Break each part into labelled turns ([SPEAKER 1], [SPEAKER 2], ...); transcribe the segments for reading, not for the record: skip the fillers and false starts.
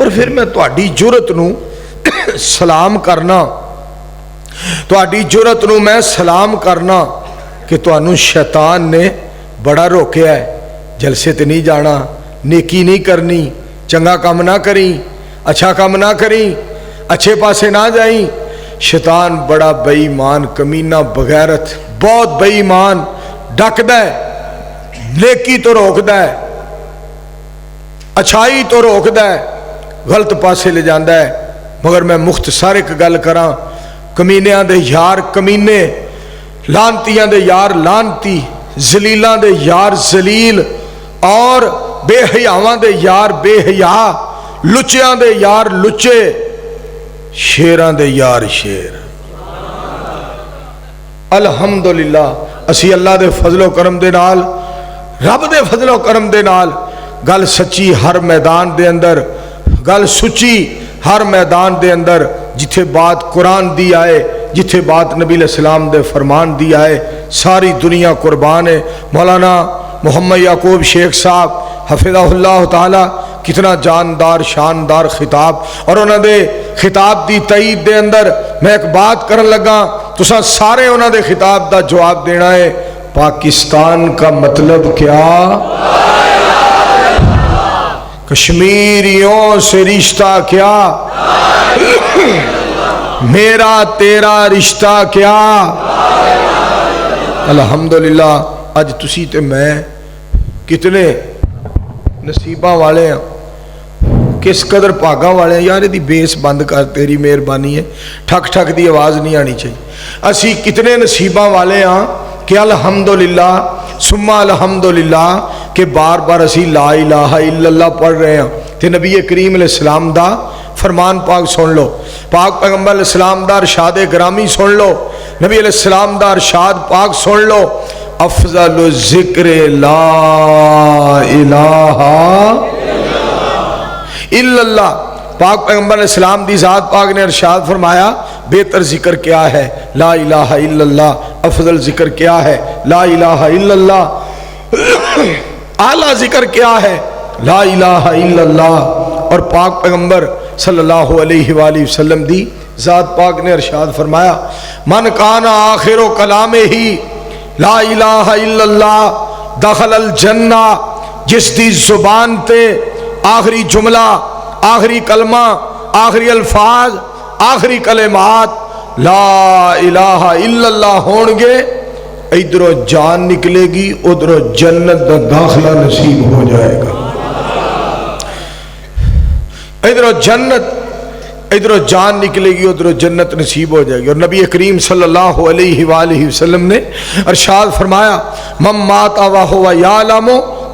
[SPEAKER 1] اور پھر میں تہاڈی جرت نو سلام کرنا، تہاڈی جرت نو میں سلام کرنا کہ تانوں شیطان نے بڑا روکیا ہے، جلسے تے نہیں جانا، نیکی نہیں کرنی، چنگا کام نہ کریں، اچھا کام نہ کریں، اچھے پاسے نہ جائیں۔ شیطان بڑا بے ایمان کمینہ بغیرت، بہت بے ایمان، ڈکدا ہے، نیکی تو روکدا ہے، اچھائی تو روکدا ہے، غلط پاسے لے جاندا ہے۔ مگر میں مختصر ایک گل کراں، کمینیاں دے یار کمینے، لانتیاں دے یار لانتی، ذلیلاں دے یار ذلیل، اور بے حیاواں دے یار بے حیا، لچیاں دے یار لچے، شیراں دے یار شیر۔ الحمدللہ اسی اللہ دے فضل و کرم دے نال، رب دے فضل و کرم دے نال گل سچی ہر میدان دے اندر، گل سچی ہر میدان دے اندر، جتھے بات قرآن دی آئے، جتھے بات نبی علیہ السلام دے فرمان دی آئے، ساری دنیا قربان ہے۔ مولانا محمد یعقوب شیخ صاحب حفظہ اللہ تعالی کتنا جاندار شاندار خطاب، اور انہوں دے خطاب دی تائید دے اندر میں ایک بات کرن لگا، تساں سارے انہوں دے خطاب دا جواب دینا ہے۔ پاکستان کا مطلب کیا؟ کشمیریوں سے رشتہ کیا؟ میرا تیرا رشتہ کیا؟ الحمدللہ اج تسی تے میں کتنے نصیباں والے ہیں، کس قدر پاگاں والے ہیں۔ یار دی بیس بند کر، تیری مہربانی ہے، ٹھک ٹھک دی آواز نہیں آنی چاہیے۔ اسی کتنے نصیباں والے ہیں کہ الحمدللہ ثم الحمدللہ کہ بار بار اسی لا الہ الا اللہ پڑھ رہے ہیں، تے نبی کریم علیہ السلام دا فرمان پاک سن لو، پاک پیغمبر علیہ السلام دا ارشاد گرامی سن لو، نبی علیہ السلام دا ارشاد پاک سن لو، افضل ذکر لا الہ الا اللہ۔ پاک پیغمبر علیہ السلام دی ذات پاک نے ارشاد فرمایا بہتر ذکر کیا ہے؟ لا الہ الا اللہ۔ افضل ذکر کیا ہے؟ لا الہ الا اللہ۔ اعلیٰ ذکر کیا ہے؟ لا الہ الا اللہ۔ اور پاک پیغمبر صلی اللہ علیہ وآلہ وسلم دی ذات پاک نے ارشاد فرمایا من کان آخر کلام ہی لا الہ الا اللہ دخل الجنہ، جس دی زبان تے آخری جملہ، آخری کلمہ، آخری الفاظ، آخری کلمات لا الہ الا اللہ ہون گے، ادھروں جان نکلے گی، ادھروں جنت دا داخلہ نصیب ہو جائے گا۔ ادھروں جنت، ادھروں جان نکلے گی، ادھروں جنت نصیب ہو جائے گی۔ اور نبی کریم صلی اللہ علیہ وآلہ وسلم نے ارشاد فرمایا من مات وہو یعلم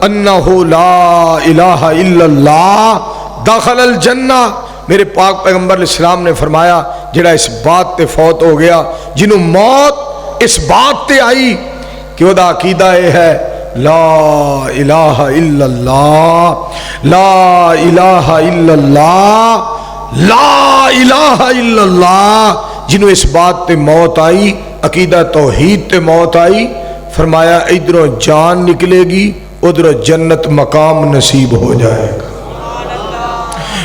[SPEAKER 1] انہ لا الہ الا اللہ دخل الجنہ۔ میرے پاک پیغمبر علیہ السلام نے فرمایا جڑا اس بات تے فوت ہو گیا، جنہوں موت اس بات تے آئی کہ وہ دا عقیدہ یہ ہے لا الہ الا اللہ، لا الہ الا اللہ، لا الہ الا اللہ، جنہوں اس بات تے موت آئی، عقیدہ توحید تے موت آئی، فرمایا ادھروں جان نکلے گی، ادھروں جنت مقام نصیب ہو جائے گا۔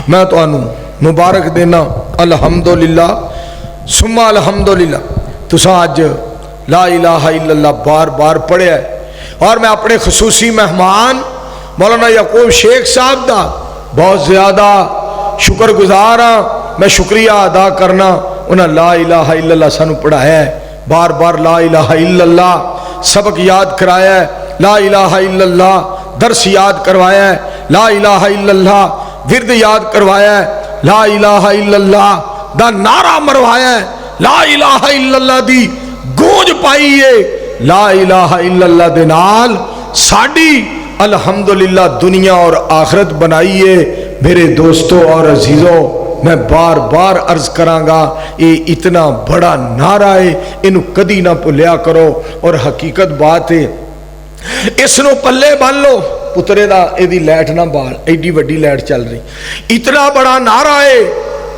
[SPEAKER 1] میں تو انہوں مبارک دینا الحمدللہ ثم الحمدللہ، تساں آج لا الہ الا اللہ بار بار پڑھے ہے، اور میں اپنے خصوصی مہمان مولانا یعقوب شیخ صاحب دا بہت زیادہ شکر گزار ہاں۔ میں شکریہ ادا کرنا، انہاں لا الہ الا اللہ سانو پڑھایا ہے، بار بار لا الہ الا اللہ سبق یاد کرایا ہے، لا الہ الا اللہ درس یاد کروایا ہے، لا الہ الا اللہ ورد یاد کروایا ہے، لا الہ الا اللہ دا نعرہ مروایا ہے، لا الہ الا اللہ دی گونج پائی ہے، لا الہ الا اللہ دے نال ساڑی الحمدللہ دنیا اور آخرت بنائیے۔ میرے دوستوں اور عزیزوں، میں بار بار عرض کرانگا، یہ اتنا بڑا نعرہ ہے، انہوں کدی نہ بھولیا کرو، اور حقیقت بات ہے اس نو پلے بن لو، پترے دا ایدی لائٹ نہ بال، ایڈی وڈی لائٹ چل رہی، اتنا بڑا نعرہ ہے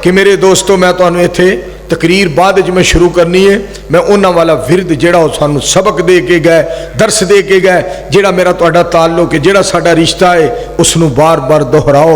[SPEAKER 1] کہ میرے دوستوں میں تو انہوں تھے تقریر بعد جو میں شروع کرنی ہے، میں انہاں والا ورد جیڑا سانو سبق دے کے گئے، درس دے کے گئے، جیڑا میرا تو اڈا تعلق ہے، جیڑا ساڑا رشتہ ہے، اس نو بار بار دہراؤ،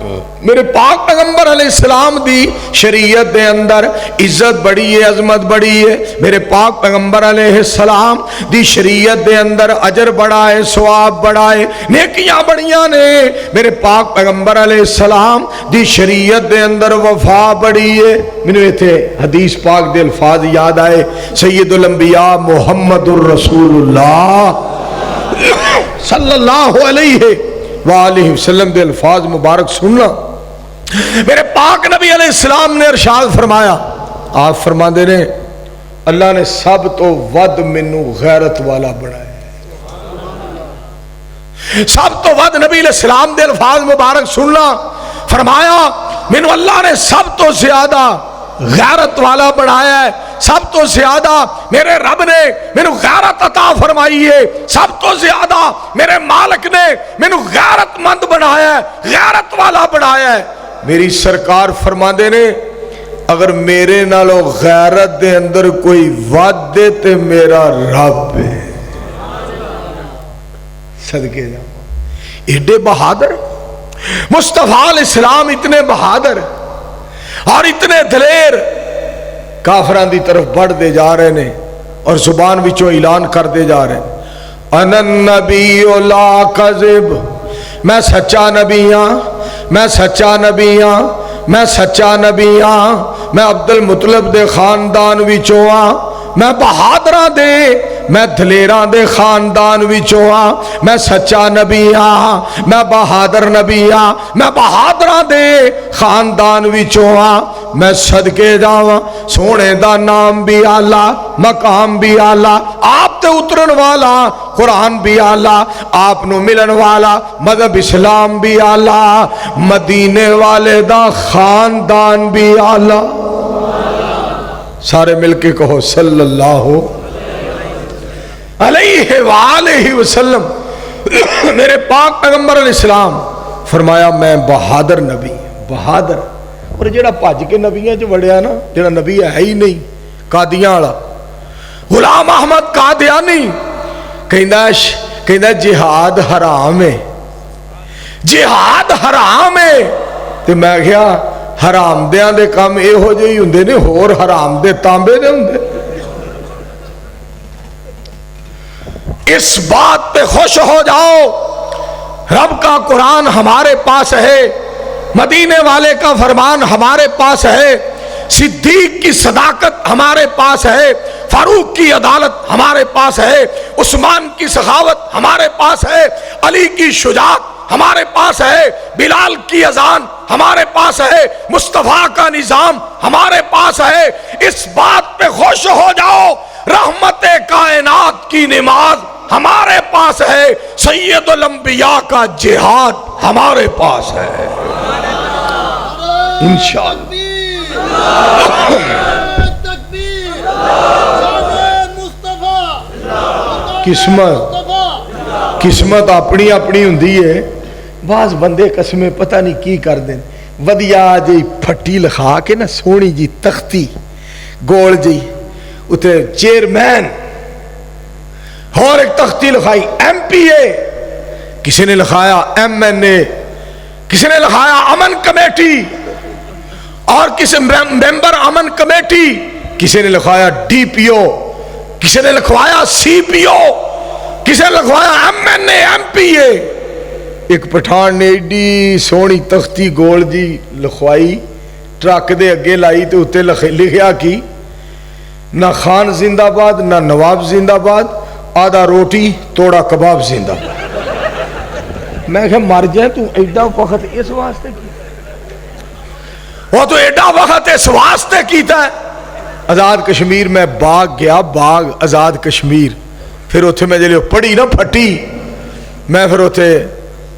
[SPEAKER 1] میرے پاک پیغمبر علیہ السلام دی شریعت دے اندر عزت بڑی ہے، عظمت بڑی ہے. میرے پاک پیغمبر علیہ السلام دی شریعت دے اندر اجر بڑا ہے، ثواب بڑا ہے، نیکیاں بڑیاں نے. میرے پاک پیغمبر علیہ السلام دی شریعت دے اندر وفا بڑی ہے. مینوں ایتھے حدیث پاک دے الفاظ یاد آئے، سید الانبیاء محمد الرسول اللہ صلی اللہ علیہ وآلہ وسلم دے الفاظ مبارک سننا. میرے پاک نبی علیہ السلام نے ارشاد فرمایا، آپ فرما دے رہے اللہ نے سب تو ود مینوں غیرت والا بنایا. سب تو ود نبی علیہ السلام دے الفاظ مبارک سننا. فرمایا مینوں اللہ نے سب تو زیادہ غیرت والا بنایا ہے. سب تو زیادہ میرے رب نے مینوں غیرت عطا فرمائی ہے. سب تو زیادہ میرے مالک نے مینوں غیرت مند بنایا ہے، غیرت والا بنایا ہے. میری سرکار فرما دے نے اگر میرے نالوں غیرت دے اندر کوئی ود دے تے میرا رب ہے. صدقے جاؤ ایڈے بہادر مصطفیٰ علیہ السلام، اتنے بہادر اور اتنے دلیر کافران دی طرف بڑھ دے جا رہے نے اور زبان وچوں اعلان کر دے جا رہے ہیں انا النبی لا کذب، میں سچا نبی ہاں، میں سچا نبی ہاں، میں سچا نبی ہاں. میں عبد المطلب دے خاندان وچوں ہاں، میں بہادراں دے میں دلیراں دے خاندان وچوں ہاں. میں سچا نبی ہاں، میں بہادر نبی ہاں، میں بہادراں دے خاندان وچوں ہاں. میں صدقے جاواں سونے دا نام بھی آلہ، مقام بھی آلہ، آپ تے اترن والا قرآن بھی آلہ، آپ نو ملن والا مذہب اسلام بھی آلہ، مدینے والے دا خاندان بھی آلہ. سارے مل کے کہو صلی اللہ علیہ وآلہ وسلم. میرے پاک پیغمبر علیہ السلام فرمایا میں بہادر نبی، بہادر. اور جڑا بھج کے نبیاں چ وڑیا نا، جڑا نبی ہے ہی نہیں، قادیاں والا غلام احمد قادیانی کہندا جہاد حرام ہے، جہاد حرام ہے. تے میں کہیا حرام دیاں دے کام ایہو جہی ہوندے نے، ہور حرام دے تانبے دے ہوندے. اس بات پہ خوش ہو جاؤ رب کا قرآن ہمارے پاس ہے، مدینے والے کا فرمان ہمارے پاس ہے، صدیق کی صداقت ہمارے پاس ہے، فاروق کی عدالت ہمارے پاس ہے، عثمان کی سخاوت ہمارے پاس ہے، علی کی شجاعت ہمارے پاس ہے، بلال کی اذان ہمارے پاس ہے، مصطفیٰ کا نظام ہمارے پاس ہے. اس بات پہ خوش ہو جاؤ رحمت کائنات کی نماز ہمارے پاس ہے، سید الانبیاء کا جہاد ہمارے پاس ہے انشاءاللہ. قسمت اپنی اپنی ہوندی ہے. بعض بندے قسمیں پتہ نہیں کی کر دیں، ودیا جی پھٹی لکھا کے نا سونی جی تختی گول جی اتے چیئرمین اور ایک تختی لکھائی ایم پی اے، کسی نے لکھایا ایم این اے، کسی نے لکھایا امن کمیٹی اور کسی ممبر امن کمیٹی، کسی نے لکھایا ڈی پی او، کسی نے لکھوایا سی پی او، کسی نے لکھوایا M N A M P A. ایک پٹھان نے ایڈی سونی تختی گول جی لکھوائی، ٹرک دے اگے لائی تے اتے لکھیا کی نہ خان زندہ باد نہ نواب زندہ باد، آدھا روٹی توڑا کباب زندہ باد. میں کہا مر جائیں تو ایڈا وقت اس واسطے کی، وہ تو ایڈا وقت اس واسطے کیتا ہے. آزاد کشمیر میں باغ گیا، باغ آزاد کشمیر، پھر اتھے میں جلے پڑھی نا پھٹی، میں پھر اتھے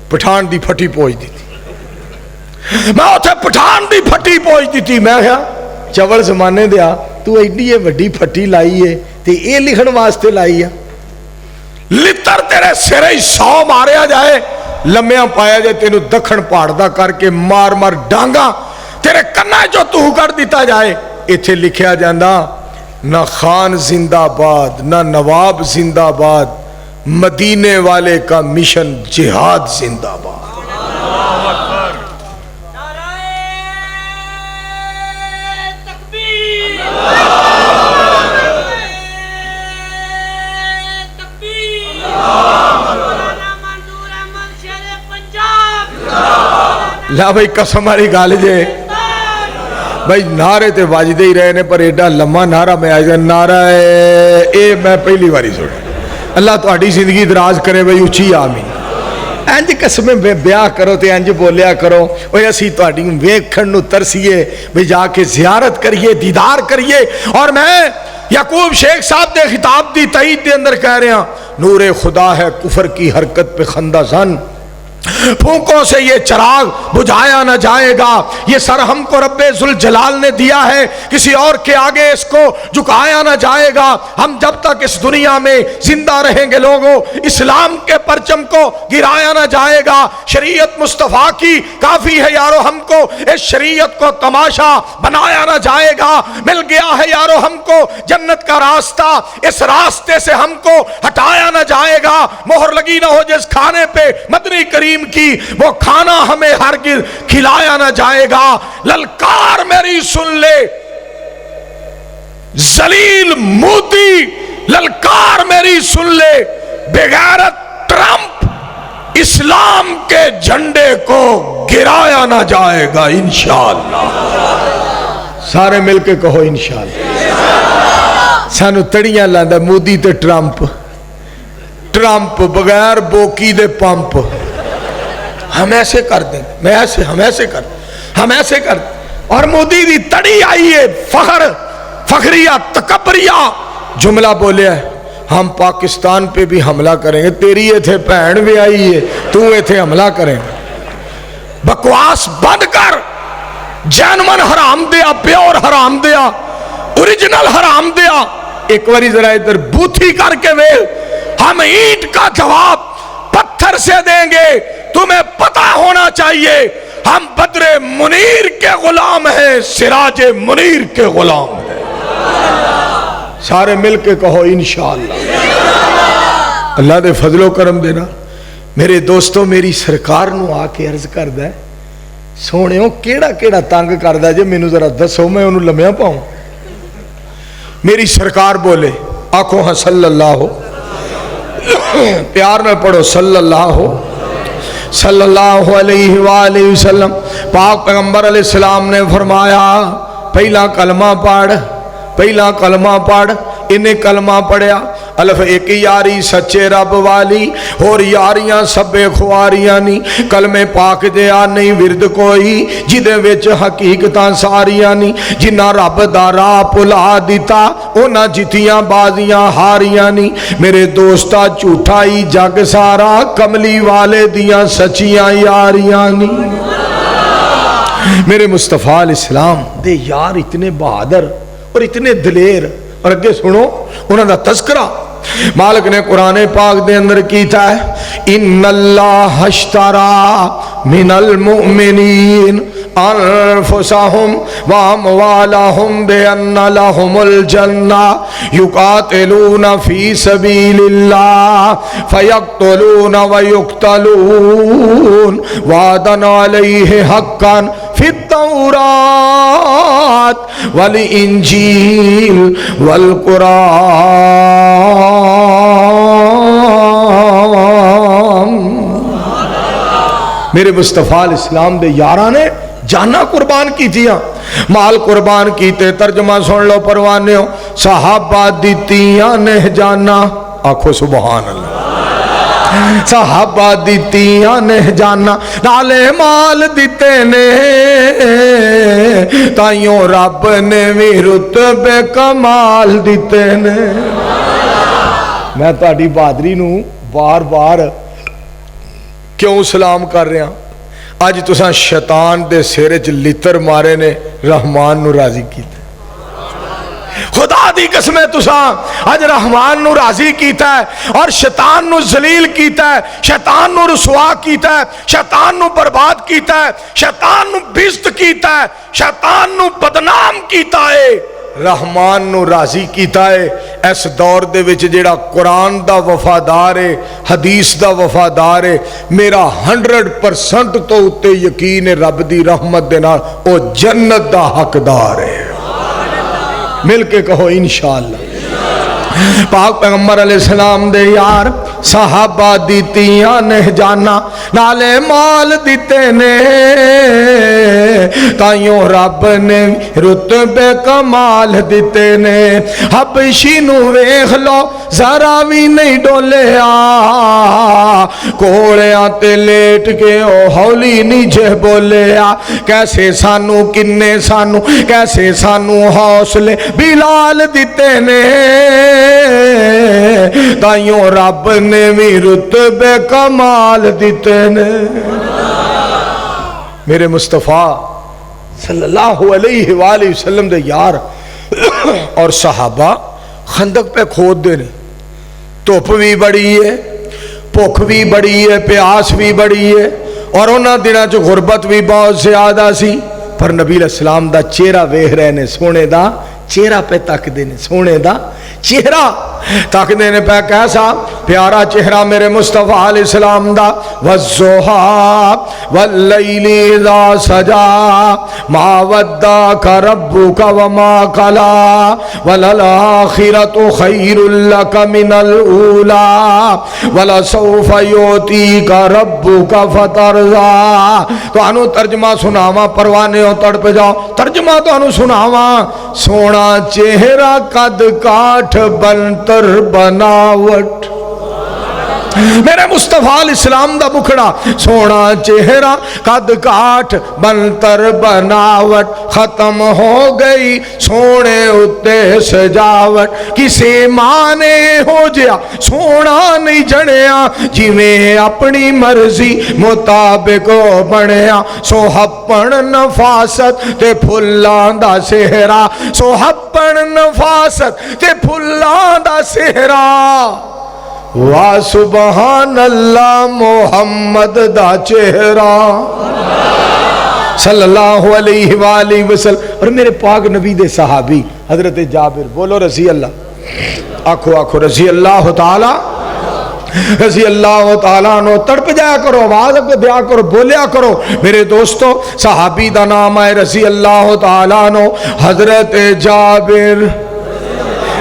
[SPEAKER 1] پٹھان دی پھٹی پہنچ دی تھی، میں اتھے پٹھان دی پھٹی پہنچ دی تھی. میں کہا چول زمانے دیا تو ایڈی یہ وڈی پھٹی لائی ہے تے اے لکھن واسطے لائی ہے، لتر تیرے سرے 100 ماریا جائے، لمیاں پایا جائے، تینو دکھن پاڑدا کر کے مار مار ڈانگا تیرے کنا جو تو کر دیتا جائے. ایتھے لکھیا جاندہ نہ خان زندہ باد نہ نواب زندہ باد، مدینے والے کا مشن جہاد زندہ باد. لا بھائی قسم والی گل جے بھائی نعرے تے واجدے ہی رہے نے پر ایڈا لمبا نعرہ میں آج نعرہ اے میں پہلی باری سنا اللہ تہاڈی زندگی دراز کرے بھائی اچھی آمین انج قسمیں بیاہ کرو تے انج بولیا کرو اوے اسی تہاڈی ویکھن نو ترسیے بھئی جا کے زیارت کریے دیدار کریے اور میں یعقوب شیخ صاحب دے خطاب دی تائید دے اندر کہہ رہا نور خدا ہے کفر کی حرکت پہ خندہ زن پھونکوں سے یہ چراغ بجھایا نہ جائے گا یہ سر ہم کو رب ذوالجلال نے دیا ہے کسی اور کے آگے اس کو جھکایا نہ جائے گا ہم جب تک اس دنیا میں زندہ رہیں گے لوگوں اسلام کے پرچم کو گرایا نہ جائے گا شریعت مصطفیٰ کی کافی ہے یارو ہم کو اس شریعت کو تماشا بنایا نہ جائے گا مل گیا ہے یارو ہم کو جنت کا راستہ اس راستے سے ہم کو ہٹایا نہ جائے گا مہر لگی نہ ہو جس کھانے پہ مدنی کریم کی وہ کھانا ہمیں ہرگز کھلایا نہ جائے گا للکار میری سن لے ذلیل مودی للکار میری سن لے بغیرت ٹرمپ اسلام کے جھنڈے کو گرایا نہ جائے گا انشاءاللہ سارے مل کے کہو انشاءاللہ سانو تڑیاں لاندا مودی تے ٹرمپ بغیر بوکی دے پمپ ہم ایسے کر دیں ہم ایسے کر دیں اور مودی دی تڑی آئی ہے فخریہ تکبریہ جملہ بولے ہے ہم پاکستان پہ بھی حملہ کریں گے تیری یہ تھے پہن بھی آئی ہے تو یہ تھے حملہ کریں گے بکواس بند کر جینمن حرام دیا پیور حرام دیا اوریجنل حرام دیا ایک باری ذرا ادھر بوتھی کر کے ویل ہم اینٹ کا جواب پتھر سے دیں گے تمہیں پتہ ہونا چاہیے ہم بدر منیر کے غلام ہیں سراج منیر کے غلام ہیں سارے مل کے کہو انشاءاللہ اللہ دے فضل و کرم دینا میرے دوستوں میری سرکار نو آ کے عرض کر دے سونےوں کیڑا تانگ کر دے جے مینوں ذرا دسو میں انہوں لمحہ پاؤں میری سرکار بولے آنکھوں ہاں صلی اللہ پیار میں پڑھو صلی اللہ علیہ وآلہ وسلم پاک پیغمبر علیہ السلام نے فرمایا پہلا کلمہ پڑھ انہیں کلمہ پڑھیا الف ایک یاری سچے رب والی اور یاریاں سبے خواریاں نہیں کلمے پاک دیا نہیں ورد کوئی جدے وچ حقیقتاں ساریاں نہیں جنہ رب دا راہ پلا دیتا اونا جتیاں بازیاں ہاریاں نہیں میرے دوستا جھوٹائی جگ سارا کملی والے دیاں سچیاں یاریاں نہیں میرے مصطفیٰ علیہ السلام دے یار اتنے بہادر اور اتنے دلیر اور اگے سنو انہوں دا تذکرہ مالک نے قرآن پاک دے اندر کیتا ہے ان اللہ اشترا من المؤمنین انفسہم واموالہم بان لہم الجنہ یقاتلون فی سبیل اللہ فیقتلون ویقتلون وعدن علیہ حقا فی التورات والانجیل والقرآن میرے مصطفیٰ علیہ السلام دے یاراں نے جانا قربان کی تیاں مال قربان کیتے ترجمہ سن لو پروانے ہو صحابہ دیتیاں نے جانا آنکھو سبحان اللہ صحابہ دیتیاں نے جانا نالے مال دیتے نے تائیوں رب نے بھی رتبے کمال دیتے نے میں تہاڈی بہادری نو بار بار کیوں سلام کر رہا آج تساں شیطان دے سیرے چ لتر مارے نے رحمان نو راضی کیتا خدا دی قسمیں تساں آج رحمان نو راضی کیتا ہے اور شیطان نو ذلیل کیتا ہے شیطان نو رسوا کیتا ہے شیطان نو برباد کیتا ہے شیطان نو بیزت کیتا ہے شیطان نو بدنام کیتا ہے رحمان نو راضی کیتا ہے اس دور دے وچ جیڑا قرآن دا وفادار ہے حدیث دا وفادار ہے میرا 100% تو اتے یقین ہے رب دی رحمت دے نال او جنت دا حقدار ہے مل کے کہو انشاءاللہ پاک پیغمبر علیہ السلام دے یار صحابہ دیتیاں نے جانا نالے مال دیتے نے تائیوں رب نے رتبے کمال دیتے نے حبشی نو ویکھ لو ذرا بھی نہیں ڈولیا کوڑیاں تے لیٹ کے او ہولی نیچے بولیا کیسے سانو کنے سانو کیسے سانو حوصلے بلال دیتے نے تائیوں رب نے بھی رتبے کمال دیتے نے میرے مصطفیٰ صلی اللہ علیہ وآلہ وسلم دے یار اور صحابہ خندق پہ کھود دے نے دھوپ بھی بڑی ہے بھوک بھی بڑی ہے پیاس بھی بڑی ہے اور انہاں دنوں چ غربت بھی بہت زیادہ سی پر نبی علیہ السلام دا چہرہ ویکھ رہے نے سونے دا چہرہ پہ تک دینے سونے دا چہرہ تک دینے پہ کیسا پیارا چہرہ میرے مصطفیٰ علیہ السلام دا وَالضُّحَىٰ وَاللَّيْلِ اِذَا سَجَىٰ مَا وَدَّعَكَ رَبُّكَ وَمَا قَلَىٰ وَلَلْآخِرَةُ خَيْرٌ لَكَ مِنَ الْأُولَىٰ وَلَسَوْفَ يُعْطِيكَ رَبُّكَ فَتَرْضَىٰ تو انو ترجمہ سناواں پروانے ہو تڑپ جاؤ ترجمہ تو انو سناواں سونا چہرہ قد کاٹھ بنتر بناوٹ میرے مصطفیٰ علیہ السلام دا مکھڑا سونا چہرہ قد کاٹھ بنتر بناوٹ ختم ہو گئی سونے اتے سجاوٹ کسی مانے ہو جیا سونا نہیں جڑیا جی میں اپنی مرضی مطابق بنیا سوہپن نفاست تے پھلان دا سہرا سوہپن نفاست تے پھلان دا سہرا وا سبحان اللہ محمد دا چہرہ صلی اللہ علیہ وآلہ وسلم اور میرے پاک نبی دے صحابی حضرت جابر بولو رضی اللہ آنکھو آنکھو رضی اللہ تعالیٰ عنہ تڑپ جایا کرو آواز کو دیا کرو بولیا کرو میرے دوستو صحابی دا نام ہے رضی اللہ تعالیٰ عنہ حضرت جابر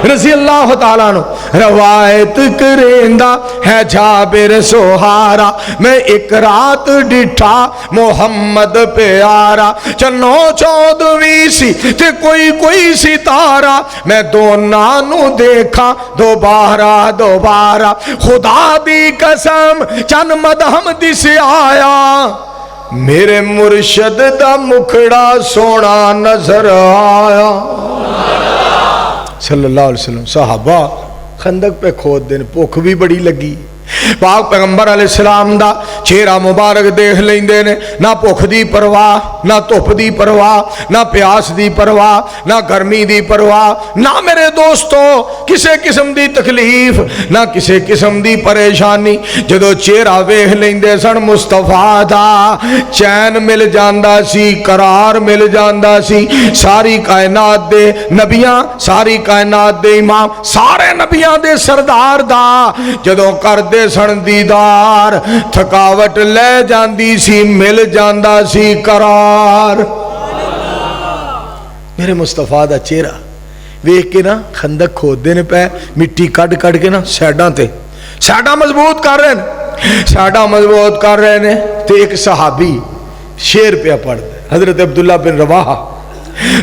[SPEAKER 1] رضی اللہ تعالیٰ عنہ روایت کریندہ ہے جابر سہارا میں ایک رات ڈٹھا محمد پیارا چنو چودویں سی تے کوئی ستارہ میں دونانو دیکھا دوبارہ خدا دی قسم چن مدہم دس آیا میرے مرشد دا مکھڑا سونا نظر آیا صلی اللہ علیہ وسلم صحابہ خندق پہ کھود دین بھوک بھی بڑی لگی پاک پیغمبر علیہ السلام دا چہرہ مبارک دیکھ لیندے نے نہ بھوک دی پرواہ نہ دھوپ دی پرواہ نہ پیاس دی پرواہ نہ گرمی دی پرواہ نہ میرے دوستو کسے قسم دی تکلیف نہ کسے قسم دی پریشانی جدو چہرہ ویکھ لیندے سن مصطفیٰ دا چین مل جاندا سی قرار مل جاندا سی ساری کائنات دے نبیاں ساری کائنات دے امام سارے نبیاں دے سردار دا جدو کر دے سن دیدار تھکاوٹ لے جاندی سی مل جاندا سی قرار میرے مصطفیٰ دا چہرہ ویکھ کے نا خندق کھود دینے پہ مٹی کٹ کے نا سیڈاں تے سیڈاں مضبوط کر رہے نے تے ایک صحابی شیر پہ پڑھ دے حضرت عبداللہ بن رواحہ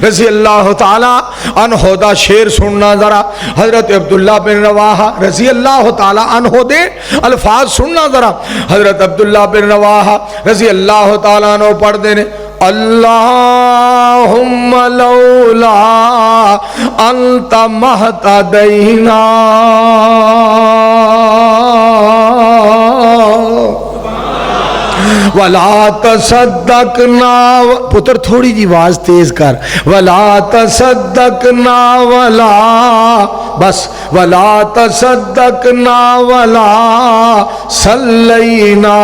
[SPEAKER 1] رضی اللہ تعالیٰ عنہ دا شیر سننا ذرا حضرت عبداللہ بن رواحہ رضی اللہ تعالیٰ عنہ دے الفاظ سننا ذرا حضرت عبداللہ بن رواحہ رضی اللہ تعالیٰ عنہ پڑھ دینے اللہم لولا انت مہتدینا وَلَا تَصَدَّقْنَا پتر تھوڑی جی آواز تیز کر وَلَا تَصَدَّقْنَا وَلَا بس وَلَا تَصَدَّقْنَا وَلَا صَلَّيْنَا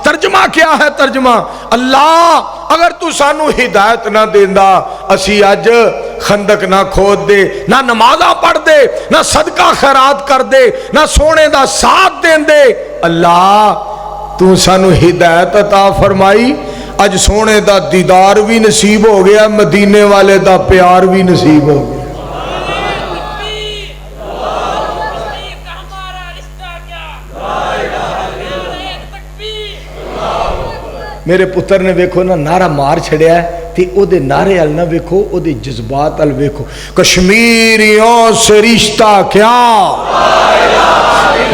[SPEAKER 1] ترجمہ کیا ہے ترجمہ اللہ اگر تو سانو ہدایت نہ دیندہ اسی اج خندق نہ کھود دے نہ نمازاں پڑھ دے نہ صدقہ خیرات کر دے نہ سونے دا ساتھ دین دے اللہ تو سانو ہدایت عطا فرمائی اج سونے دا دیدار بھی نصیب ہو گیا مدینے والے دا پیار بھی نصیب ہو گیا میرے پتر نے ویکھو نا نعرہ مار چھڑیا ہے تے او دے نعرے ال نہ ویکھو، او دے جذبات ال ویکھو. کشمیریوں سے رشتہ کیا،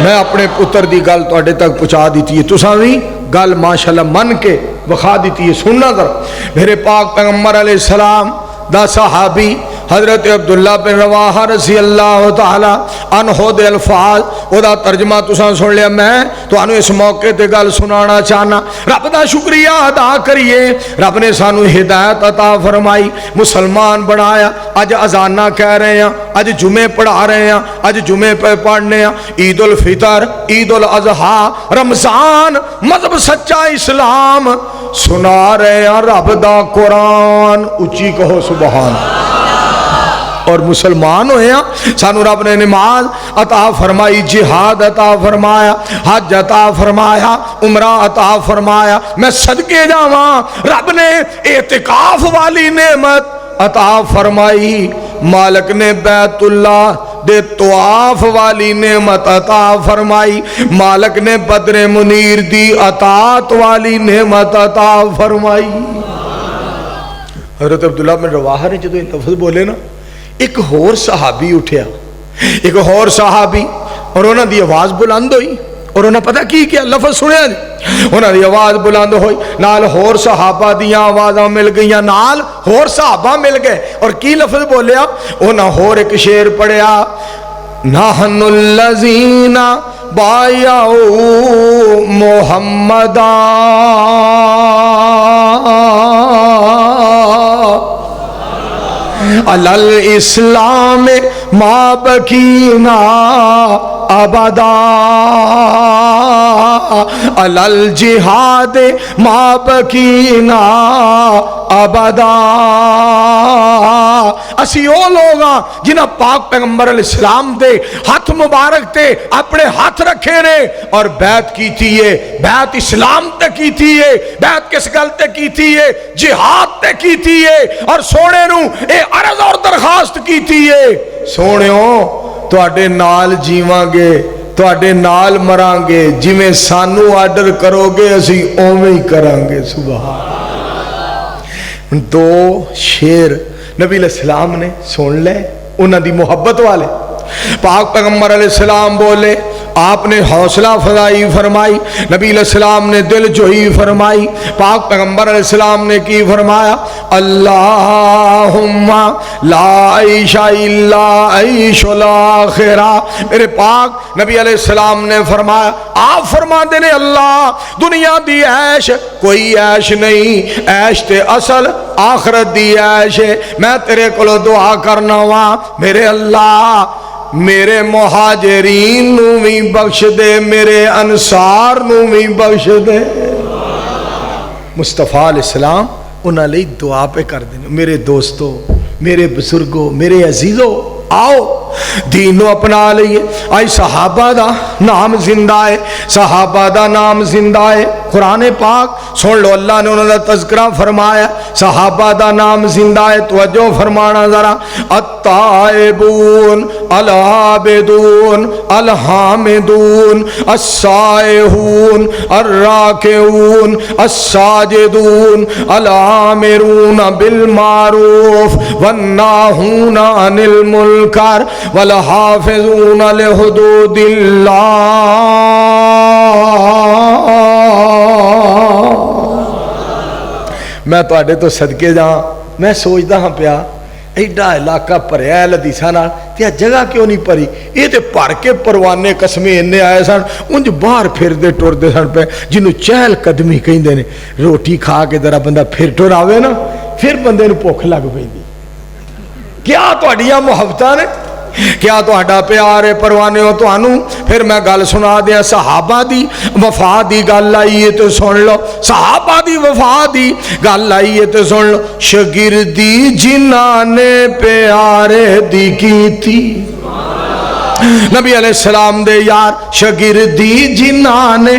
[SPEAKER 1] میں اپنے پتر دی گل تواڈے تک پہنچا دیتی ہے، تساں وی گل ماشاءاللہ من کے وکھا دیتی ہے. سننا ذرا میرے پاک پیغمبر علیہ السلام دا صحابی حضرت عبداللہ بن رواحہ رضی اللہ تعالی عنہ دے الفاظ او دا ترجمہ تساں سن لیا. میں تانوں اس موقع تے گل سنانا چاہنا. رب دا شکریہ ادا کریے، رب نے سانو ہدایت عطا فرمائی، مسلمان بنایا. اج اذاناں کہہ رہے ہیں، اج جمعے پڑھا رہے ہیں، اج جمعے پہ پڑھنے ہیں. عید الفطر، عید الاضحیٰ، رمضان، مذہب سچا اسلام سنا رہے ہیں رب دا قرآن. اچھی کہو سبحان. اور مسلمان ہوئے ہیں، سانو رب نے نماز عطا فرمائی، جہاد عطا فرمایا، حج عطا فرمایا، عمرہ عطا فرمایا. میں صدقے جاواں رب نے اعتکاف والی نعمت عطا فرمائی، مالک نے بیت اللہ دے طواف والی نعمت عطا فرمائی، مالک نے بدر منیر دی اطاعت والی نعمت عطا فرمائی. حضرت عبداللہ بن رواحہ نے جدو یہ لفظ بولے نا، ایک اور صحابی اٹھیا، ایک اور صحابی، اور انہوں دی آواز بلند ہوئی، اور انہوں نے پتہ کی کیا لفظ سنیا جی، انہوں دی آواز بلند ہوئی، نال اور صحابہ دیاں آوازاں مل گئیاں، نال اور صحابہ مل گئے، اور کی لفظ بولیا، انہوں اور ایک شعر پڑھیا، نحن الذین بایعوا محمدا علی الاسلام ما بکینا ابدا علی الجہاد ما بکینا ابدا. اسی او لوگاں جنہاں پاک پیغمبر علیہ السلام دے ہاتھ مبارک تے اپنے ہاتھ رکھے نے اور بیعت کیتی ہے. بیعت اسلام تے کیتی ہے، بیعت کس گل تے کیتی ہے؟ جہاد تے کیتی ہے. اور سونے نو اے عرض اور درخواست کیتی ہے، سونےو تواڈے نال جیواں گے، تواڈے نال مران گے، جویں سانو آرڈر کرو گے اسی اوویں ہی کران گے. سبحان. دو شعر نبی علیہ السلام نے سن لے، انہاں دی محبت والے. پاک پیغمبر علیہ السلام بولے، آپ نے حوصلہ افزائی فرمائی، نبی علیہ السلام نے دل جوئی فرمائی. پاک پیغمبر علیہ السلام نے کی فرمایا، اللہم لا عیش الا عیش الاخرہ. میرے پاک نبی علیہ السلام نے فرمایا، آپ فرما دینے اللہ دنیا دی عیش کوئی عیش نہیں، عیش تے اصل آخرت دی عیش ہے. میں تیرے کولو دعا کرنا وا، میرے اللہ میرے مہاجرین نو بھی بخش دے، میرے انصار نو بھی بخش دے. مصطفیٰ علیہ السلام انہاں لئی دعا پہ کر دیں. میرے دوستو، میرے بزرگو، میرے عزیزو، آؤ دینو اپنا لئیے. آئی صحابہ دا نام زندہ ہے، صحابہ دا نام زندہ ہے. قرآن پاک سن لو، اللہ نے انہوں نے تذکرہ فرمایا، صحابہ دا نام زندہ ہے. توجہ فرمانا ذرا، التائبون العابدون الحامدون السائحون الراکعون الساجدون العامرون بالمعروف والناہون عن المنکر والحافظون لحدود اللہ. میں تو آڈے تو صدقے جاں، میں سوچدا ہاں پیا ایڈا علاقہ پریا لدیسا نال تے جگہ کیوں نہیں پری؟ یہ تے پڑھ کے پروانے قسمیں انہیں آئے سن، انج باہر پھر دے ٹور دے سن پہ، جنہوں چہل قدمی کہیں دینے. روٹی کھا کے ذرا بندہ پھر ٹور آوے نا، پھر بندے نو بھوک لگ پئی دی. کیا تہاڈیاں محبتاں نے، کیا تہاڈا پیار ہے پروانے ہو تانوں. پھر میں گل سنا دیا، صحابہ دی وفا دی گل آئی ہے تو سن لو، صحابہ دی وفا دی گل آئی ہے تو سن لو. شگردی جنہاں نے پیارے دی کی تھی، نبی علیہ السلام دے یار شگردی جنہاں نے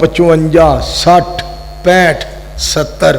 [SPEAKER 1] 55 60 65 70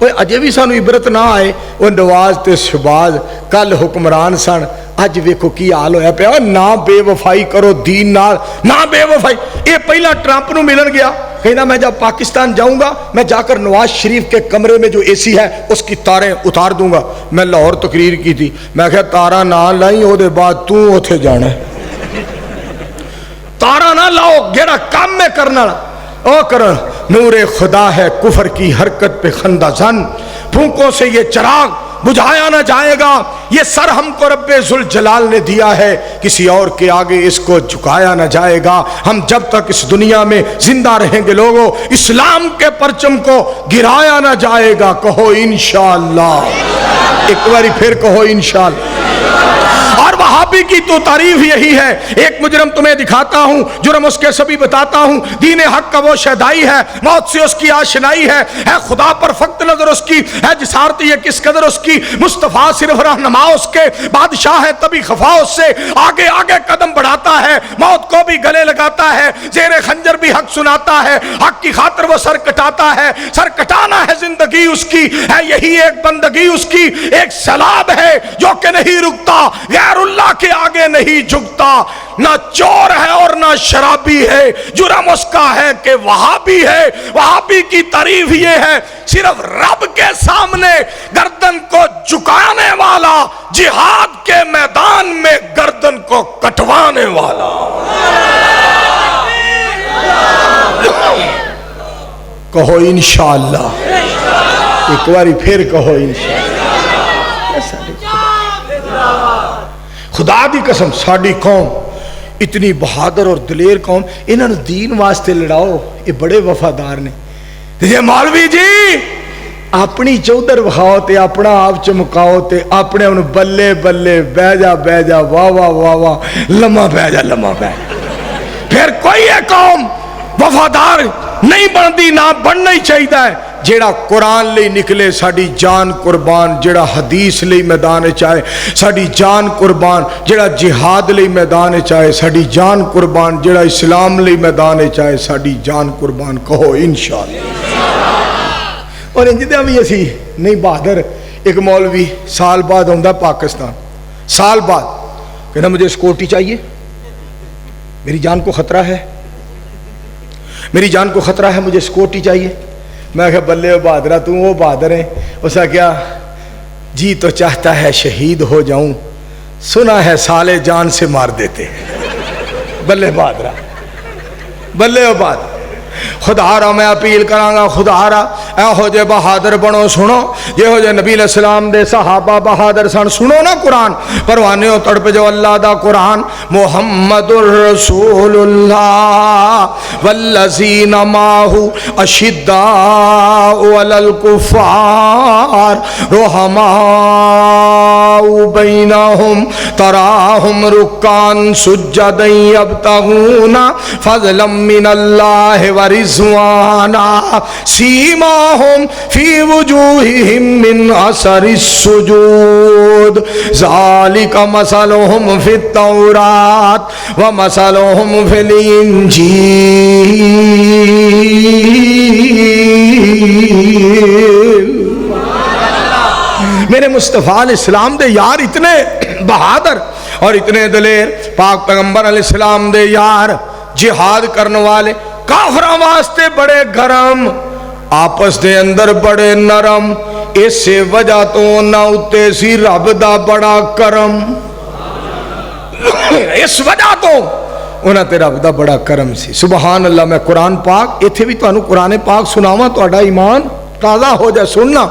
[SPEAKER 1] اجے بھی سانو عبرت نہ آئے وہ نواز تے شہباز کل حکمران سن اج ویکھو کی حال ہویا پیا نہ بے وفائی کرو دین نال نہ بے وفائی یہ پہلا ٹرمپ نو ملن گیا کہنا میں جب پاکستان جاؤں گا میں جا کر نواز شریف کے کمرے میں جو اے سی ہے اس کی تاریں اتار دوں گا میں لاہور تقریر کی تھی میں کہا تارا نہ لائی او دے بعد تو اوتھے جانا ہے تارا نہ لاؤ گیڑا کام میں کرنا او کرن نور خدا ہے کفر کی حرکت پہ خندہ زن پھونکوں سے یہ چراغ بجھایا نہ جائے گا یہ سر ہم کو رب ذوالجلال نے دیا ہے کسی اور کے آگے اس کو جھکایا نہ جائے گا ہم جب تک اس دنیا میں زندہ رہیں گے لوگوں اسلام کے پرچم کو گرایا نہ جائے گا کہو انشاءاللہ ایک باری پھر کہو انشاءاللہ اور وہابی کی تو تعریف یہی ہے ایک مجرم تمہیں دکھاتا ہوں جرم اس کے سبھی بتاتا ہوں دین حق کا وہ شہدائی ہے موت سے اس کی آشنائی ہے خدا پر فقط نظر اس کی ہے جسارت یہ کس قدر اس کی مصطفیٰ صرف رہنما اس کے بادشاہ ہے تبھی خفا اس سے آگے آگے قدم بڑھاتا ہے موت کو بھی گلے لگاتا ہے زیر خنجر بھی حق سناتا ہے حق کی خاطر وہ سر کٹاتا ہے سر کٹانا ہے زندگی اس کی ہے یہی ایک بندگی اس کی ایک سلاب ہے جو کہ نہیں رکتا غیر اللہ کے آگے نہیں جھکتا نہ چور ہے اور نہ شرابی ہے جرم اس کا ہے کہ وہابی ہے وہابی کی تعریف یہ ہے صرف رب کے سامنے گردن کو جھکانے والا جہاد کے میدان میں گردن کو کٹوانے والا کہو انشاءاللہ ایک باری پھر کہو انشاءاللہ خدا دی قسم ساڑی قوم اتنی بہادر اور دلیر قوم انہوں نے دین واسطے لڑاؤ یہ بڑے وفادار نے یہ مولوی جی اپنی چودر وکھاؤ تے اپنا آپ چمکاؤ تے اپنے انہوں بلے بلے بہ جا واہ واہ واہ واہ لمحہ بہ جا پھر کوئی ہے قوم وفادار نہیں بندی نہ بننا ہی چاہیے ہے جیڑا قرآن لئی نکلے ساڑی جان قربان جیڑا حدیث لئی میدان چاہے ساڑی جان قربان جیڑا جہاد لئی میدان چاہے ساڑی جان قربان جیڑا اسلام لئی میدان چاہے ساڑی جان قربان کہو انشاءاللہ اور انجدہ بھی ایسی نہیں بہادر ایک مولوی سال بعد ہوندہ پاکستان سال بعد کہنا مجھے سکورٹی چاہیے میری جان کو خطرہ ہے میری جان کو خطرہ ہے مجھے سکورٹی چاہیے میں کہا بلے بہادرہ تم وہ بہادر ہیں اسا کیا جی تو چاہتا ہے شہید ہو جاؤں سنا ہے سالے جان سے مار دیتے بلے بہادرہ بلے بہادر خدا را میں اپیل کرانگا خدا را اے ہو جے بہادر بنو سنو یہ ہو جے نبی علیہ السلام دے صحابہ بہادر سن سنو نا قرآن پروانے ہو تڑپ جو اللہ دا قرآن محمد الرسول اللہ والذین ماہو اشداء علی الکفار رحماء بینہم تراہم رکان سجدا یبتغون فضلا من اللہ ورزوانا سیماہم فی وجوہہم من اثر السجود ذالک مثلہم فی التورات ومثلہم فی الانجیل میرے مصطفیٰ علیہ السلام دے یار اتنے بہادر اور اتنے دلیر پاک پیغمبر علیہ السلام دے یار جہاد کرنے والے کافروں واسطے بڑے گرم آپس دے اندر بڑے نرم اس سے وجہ تو نہ اتے سی رب دا بڑا کرم اس وجہ تو انہاں تے رب دا بڑا کرم سی سبحان اللہ میں قرآن پاک ایتھے بھی تو قرآن پاک سناواں تہاڈا ایمان تازہ ہو جائے سننا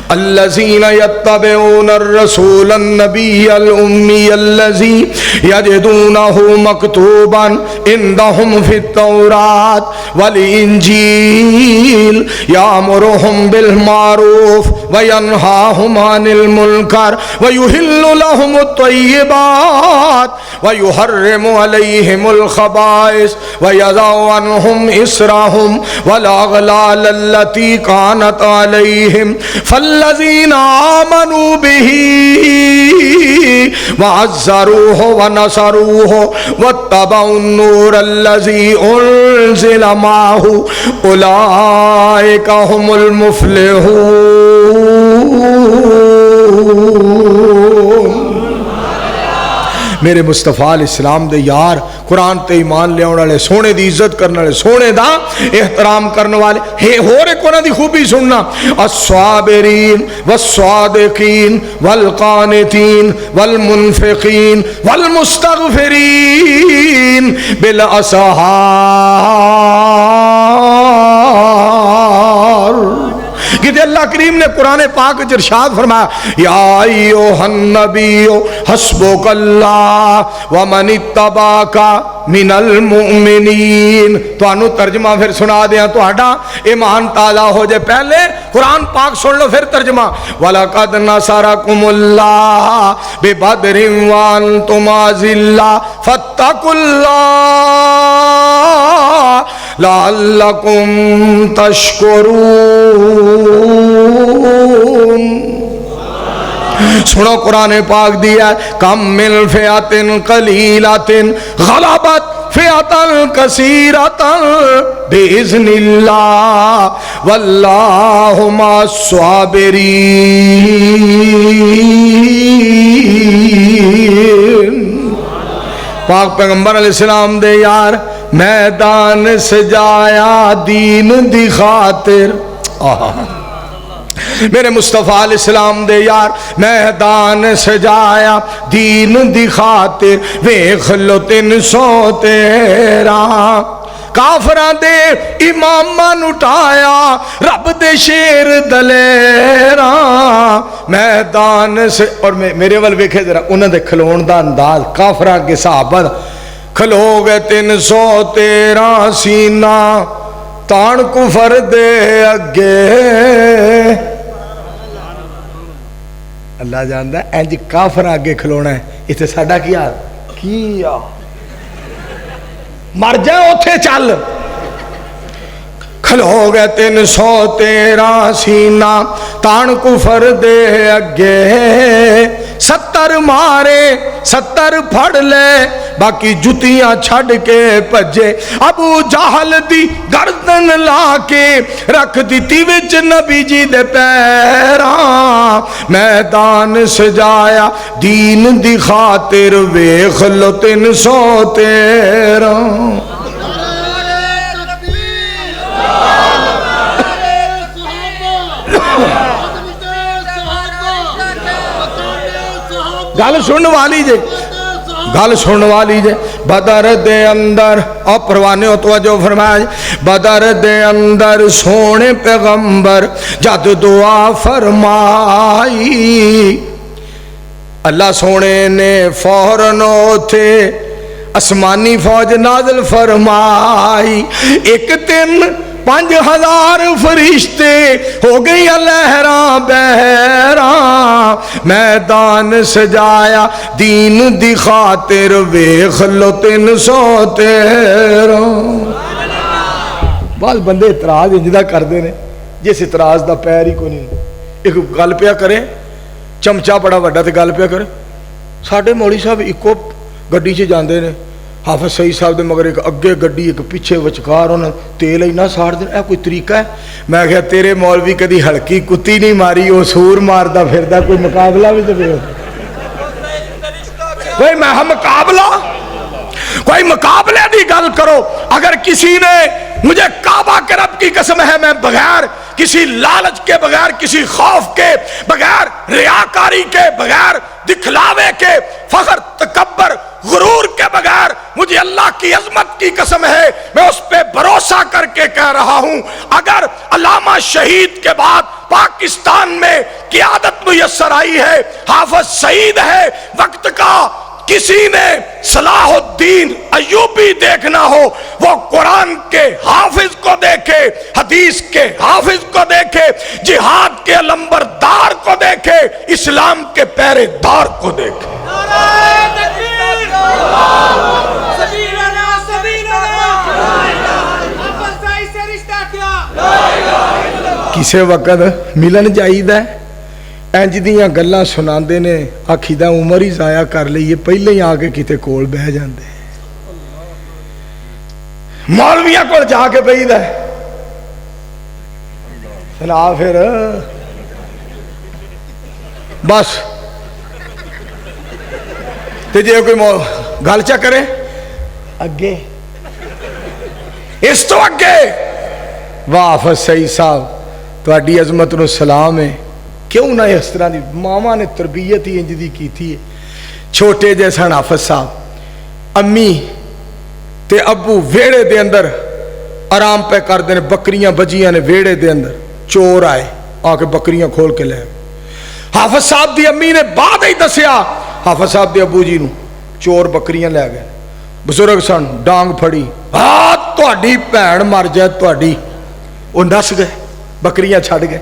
[SPEAKER 1] الذین یتبعون الرسول النبی الامی الذی یجدونہ مکتوبا عندہم فی التورات والانجیل یامرہم بالمعروف وینہاہم عن المنکر ویحل لہم الطیبات ویحرم علیہم الخبائث ویضع عنہم اسرہم والاغلال التي كانت كانت عليهم فالذين آمنوا به وعزروه ونصروه واتبعوا النور الذي أنزل معه أولئك هم المفلحون۔ میرے مصطفیٰ علیہ السلام دے یار، قرآن تے ایمان لے آنے والے، سونے دی عزت کرنے والے، سونے دا احترام کرنے والے ہو رہے کونا دی خوبی سننا، الصابرین والصادقین والقانتین والمنفقین والمستغفرین بالاسحار۔ کہ اللہ کریم نے قرآن پاک ارشاد فرمایا یا ایھا النبی حسبک اللہ ومن اتبعک من المؤمنین۔ تو انو ترجمہ پھر سنا دیا تو ہٹا ایمان تازہ ہو جائے، پہلے قرآن پاک سن لو پھر ترجمہ۔ وَلَقَدْ نَصَرَكُمُ اللَّهُ بِبَدْرٍ وَأَنْتُمْ أَذِلَّةٌ فَاتَّقُوا اللَّهَ لَعَلَّكُمْ تَشْكُرُونَ۔ سنو قرآن پاک دیا کم من فئۃ قلیلۃ غلبت فئۃ کثیرۃ بإذن اللہ واللہ مع الصابرین۔ پاک پیغمبر علیہ السلام دے یار میدان سجایا دین دی خاطر، میرے مصطفیٰ علیہ السلام دے یار میدان سجایا دین دی خاطر، ویکھ لو 313 کافراں دے اماماں اٹھایا رب دے شیر دلیراں میدان سے۔ اور میرے ول ویکھے ذرا انہاں دے کھلون دا انداز، کافراں کے صحابہ کھلو گئے 313 سینہ تان کفر دے اگے۔ اللہ جاندا ہے انج کافر آگے کھلونا ہے، اتنے ساڈا کیا مر جائے اوتھے چل۔ کھلو گئے 313 سینہ تان کفر دے اگے، 70 مارے 70 پھڑ لے باقی جتیاں چھڑ کے پجے۔ ابو جہل دی گردن لا کے رکھ دیتی وچ نبی جی دے پیراں، میدان سجایا دین دی خاطر، ویکھ لو 313۔ گل سن والی جے، گل سن والی جے۔ بدر دے اندر اور پروانے ہو توجہ فرمائے، بدر دے اندر سونے پیغمبر جد دعا فرمائی، اللہ سونے نے فوراً تھے اسمانی فوج نازل فرمائی۔ ایک دن 5000 فرشتے ہو گئی لہراں بہراں، میدان سجایا دین دی خاطر، ویکھ لو 313۔ بعض بندے اعتراض انجدہ کر دے نے جس اعتراض دا پیر ہی کوئی نہیں۔ ایک گل پیا کرے چمچا بڑا وڈا تے گل پیا کرے، ساڈے مولوی صاحب ایکو گڈی چ جاندے نے، حافظ سعید صاحب دے مگر ایک اگے گڈی ایک پیچھے وچکار انہاں تیل ہی نہ ساڑ دین، اے کوئی طریقہ ہے؟ میں کہا تیرے مولوی کدی ہلکی کتی نہیں ماری، وہ سور ماردا پھردا، کوئی مقابلہ بھی تو پھر کوئی مقابلہ، کوئی مقابلے دی گل کرو۔ اگر کسی نے مجھے کعبہ کے رب کی قسم ہے میں بغیر کسی لالچ کے، بغیر کسی خوف کے، بغیر ریاکاری کے، بغیر دکھلاوے کے، فخر تکبر غرور کے بغیر، مجھے اللہ کی عظمت کی قسم ہے میں اس پہ بھروسہ کر کے کہہ رہا ہوں، اگر علامہ شہید کے بعد پاکستان میں قیادت میسر آئی ہے، حافظ سعید ہے وقت کا، کسی نے صلاح الدین ایوبی دیکھنا ہو، وہ قرآن کے حافظ کو دیکھے، حدیث کے حافظ کو دیکھے، جہاد کے علمبردار کو دیکھے، اسلام کے پہرے دار کو دیکھے۔ کسے وقت ملن جائیدا انج دیاں گلاں سناندے نے آکھیدا عمر ہی ضائع کر لئیے پہلے ہی آ کے کتے کول بہ جاندے مولویاں کول جا کے پئیدا سنا پھر بس تے جے کوئی گل چا کرے اگے اس تو اگے واہ حافظ سعید صاحب تہاڈی عظمت نو سلام ہے کیوں نہ اس طرح دی ماما نے تربیت ہی انج دی کیتی ہے چھوٹے جے سن حافظ صاحب امی تے ابو ویڑے دے اندر آرام پہ کر دینے بکریاں بجیاں نے ویڑے دے اندر چور آئے آ کے بکریاں کھول کے لے حافظ صاحب دی امی نے بعد ہی دسیا حافظ صاحب دی ابو جی نو چور بکریاں لے گئے بزرگ سن ڈانگ پھڑی تہاڈی بھین مر جائے تہاڈی وہ نس گئے بکریاں چھڑ گئے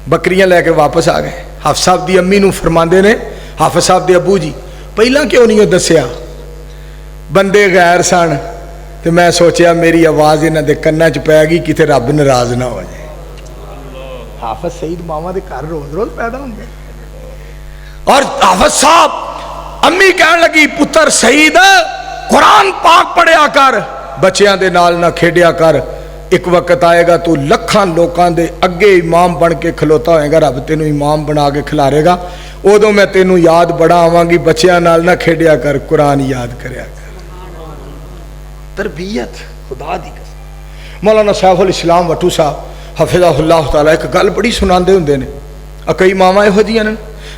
[SPEAKER 1] بکریاں لے کے واپس آ گئے حافظ صاحب دی امی نو فرماندے نے حافظ صاحب دے ابو جی پہلا کیوں نہیں دسیا بندے غیر سن تے میں سوچیا میری آواز انہاں دے کنا چ پے گئی کتے رب ناراض نہ ہو جائے حافظ سعید ماما دے گھر روز روز پیدا ہوندے اور حافظ صاحب امی کہن لگی پتر سعید قرآن پاک پڑھیا کر بچیاں دے نال نہ کھیڈیا کر ایک وقت آئے گا تو لکھاں لوکاں دے اگے امام بن کے کھلوتا ہوئے گا رب تینوں امام بنا کے کھلارے گا ادو میں تینوں یاد بڑا آواں گی بچیاں نال نہ کھیڈیا کر قرآن یاد کریا کر تربیت خدا دی قسم مولانا سیف الاسلام وٹو صاحب حفظہ اللہ تعالیٰ ایک گل بڑی سناندے ہوندے نے کئی ماواں یہو جیاں نے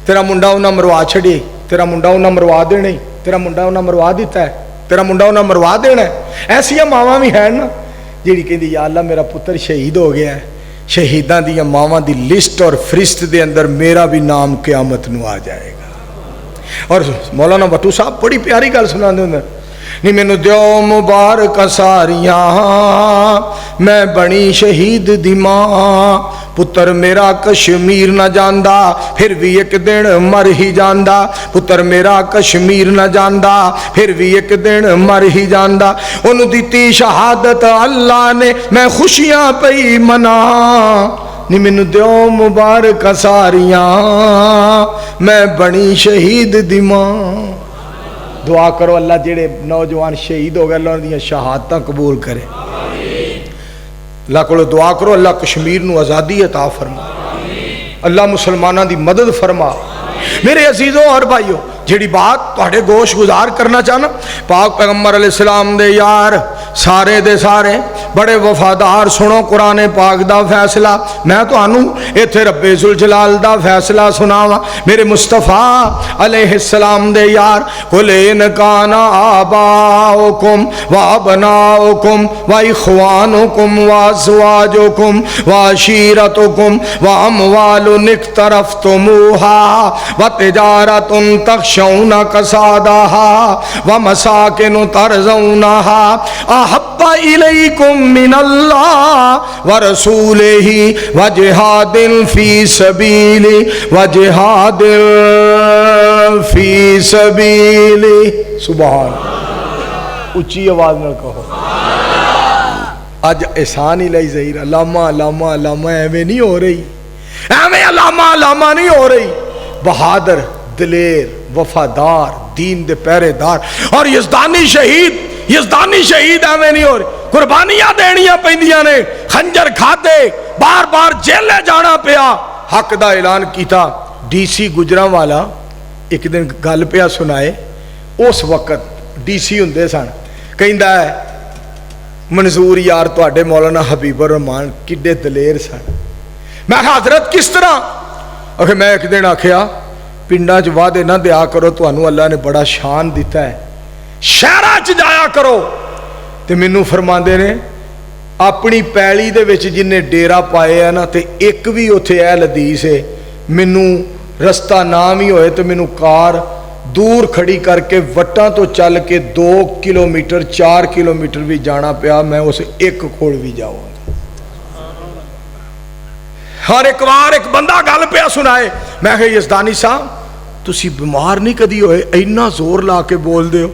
[SPEAKER 1] تیرا منڈا انہاں مروا چھڑے تیرا منڈا انہاں مروا دینے تیرا منڈا انہاں مروا دیتا ہے تیرا منڈا انہاں مروا دینا ہے ایسیاں ماواں بھی ہیں نا جیڑی کہندی یا اللہ میرا پتر شہید ہو گیا ہے شہیداں دیاں ماواں دی لسٹ اور فرست دے اندر میرا بھی نام قیامت نو آ جائے گا اور مولانا وٹو صاحب بڑی پیاری گل سناندے ہوندے نی مینو دیو مبارک ساریاں میں بنی شہید دی ماں پتر میرا کشمیر نہ جاندا پھر بھی ایک دن مر ہی جاندا پتر میرا کشمیر نہ جاندا پھر بھی ایک دن مر ہی جاندا انہوں دیتی شہادت اللہ نے میں خوشیاں پئی منا نی مینو دیو مبارک ساریاں میں بنی شہید دی ماں دعا کرو اللہ جڑے نوجوان شہید ہو گئے اللہ انہاں دیاں شہادتاں قبول کرے اللہ کو دعا کرو اللہ کشمیر نو آزادی عطا فرما اللہ مسلمانوں دی مدد فرما میرے عزیزوں اور بھائیوں جیڑی بات تہاڈے گوش گزار کرنا چاہنا پاک پیغمبر علیہ السلام دے یار سارے دے سارے بڑے وفادار سنو قرآن پاک دا فیصلہ میں تو انہوں ایتھے رب ذوالجلال دا فیصلہ سناوا میرے مصطفیٰ علیہ السلام دے یار قُلْ إِنْ كَانَ آبَاؤُكُمْ وَأَبْنَاؤُكُمْ وَإِخْوَانُكُمْ وَأَزْوَاجُكُمْ وَعَشِيرَتُكُمْ وَأَمْوَالٌ اقْتَرَفْتُمُوهَا وَتِجَارَةٌ تَخْشَوْنَ كَسَادَهَا وَمَسَاكِنُ تَرْضَوْنَهَا أَحَبَّ إِلَيْكُمْ مِنَ اللَّهِ وَرَسُولِهِ وَجِهَادٍ فِي سَبِيلِهِ سبحان اچھی آواز نہ کہو آج احسان الہی ظہیر علامہ علامہ علامہ ایویں نہیں ہو رہی ایویں علامہ علامہ نہیں ہو رہی بہادر دلیر وفادار دین دے پہرے دار اور یزدانی شہید ایویں نہیں ہو رہی قربانیاں دینیاں پیندیاں نے خنجر کھاتے بار بار جیلے جانا پیا حق دا اعلان کیتا ڈی سی گجراں والا ایک دن گل پیا سنائے اس وقت ڈی سی ہوندے سن کہندا ہے منظور یار تواڈے مولانا حبیب الرحمان کڈے دلیر سن میں حضرت کس طرح میں ایک دن آکھیا پنڈاں چ وعدے نہ دیا کرو تانوں اللہ نے بڑا شان دیتا ہے شہراں چ جایا کرو تے مینوں فرماندے نے اپنی پیلی دے وچ جن نے ڈیرا پائے ہے نا تے ایک بھی اوتھے اہل حدیث ہے مینوں رستہ نام ہی ہوئے تے مینوں کار دور کھڑی کر کے وٹاں تو چل کے 2 کلومیٹر 4 کلومیٹر بھی جانا پیا میں اسے ایک کھوڑ بھی جاؤں اور ایک بار ایک بندہ گل پیا سنائے میں کہ یزدانی صاحب تسی بیمار نہیں کدی ہوئے اینا زور لا کے بول دے ہو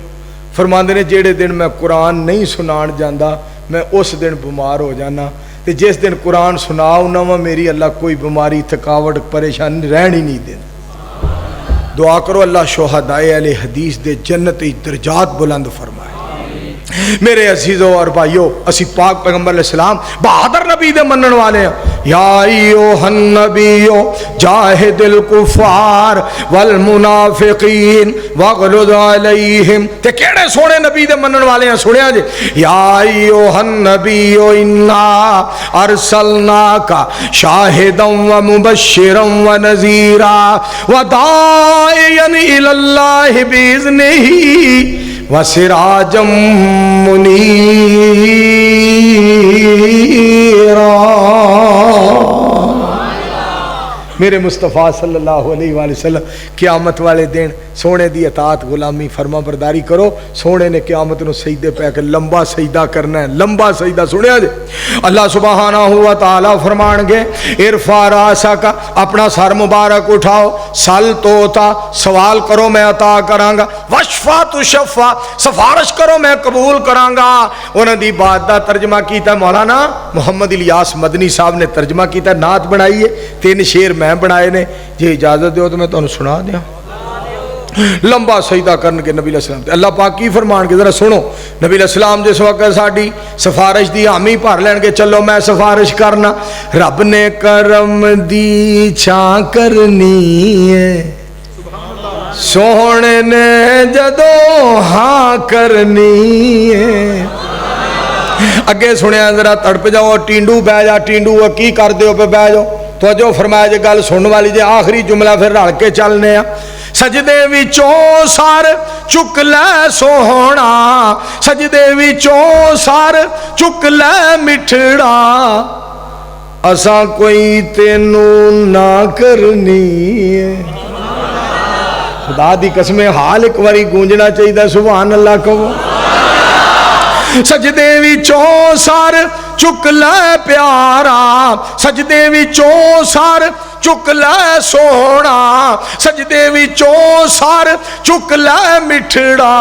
[SPEAKER 1] فرماندے نے جیڑے دن میں قرآن نہیں سنان جاندا میں اس دن بیمار ہو جانا تے جس دن قرآن سناؤ نہ میری اللہ کوئی بیماری تھکاوٹ پریشانی رہن ہی نہیں دے. دعا کرو اللہ شہدائے اہل حدیث دے جنتی درجات بلند فرمائے. میرے عزیزوں اور بھائیوں، اسی پاک پیغمبر علیہ السلام بہادر نبی دے منن والے ہیں. یا ایھا النبی جاہد الکفار والمنافقین واغلظ علیہم. تے کیڑے سونے نبی دے منن والے ہیں سنیا جی. یا ایھا النبی انا ارسلناک شاہدا ومبشرا ونذیرا وداعیا الی اللہ باذنہ وسراجا منیرا. میرے مصطفیٰ صلی اللہ علیہ وآلہ وسلم قیامت والے دن سونے دی اطاعت غلامی فرما برداری کرو. سونے نے قیامت نو سجدے پہ کہ لمبا سجدہ کرنا ہے، لمبا سجدہ. سنیا جی اللہ سبحانہ و تعالی فرمان گے ارفع راسک، اپنا سر مبارک اٹھاؤ، سل توتا، سوال کرو میں عطا کراں گا، وشفا تشفا، سفارش کرو میں قبول کراں گا. انہاں دی بات دا ترجمہ کیتا مولانا محمد الیاس مدنی صاحب نے ترجمہ کیتا. نعت بنائی ہے، 3 شعر میں بنائے نے. جی اجازت دیو تو میں تانوں سنا دیاں. لمبا سجدہ کرن کے نبی علیہ السلام تے اللہ پاک کی فرمان کے ذرا سنو. نبی علیہ السلام جس وقت ساڈی سفارش دی حامی بھر لین گے، چلو میں سفارش کرنا. رب نے کرم دی چھاں کرنی ہے، سونے نے جدوں ہاں کرنی ہے. اگے سنیا ذرا تڑپ جاؤ، ٹینڈو بہ جا، ٹینڈو کی کر دیو پہ بہ جاؤ. تو جو فرمایا جے گل سننے والی جے آخری جملہ پھر رل کے چلنے. سجدے وچوں سار چک لے سوہنا، سجدے وچوں سار چک لے مٹھڑا، اساں کوئی تینوں نہ کرنی ہے. خدا دی قسم حال ایک واری گونجنا چاہیے. سبحان اللہ کہو. سجدے وچوں سار چک لے پیارا، سجدے وچوں سار چک لے سونا، سجدے وچوں سار چک لے مٹھڑا،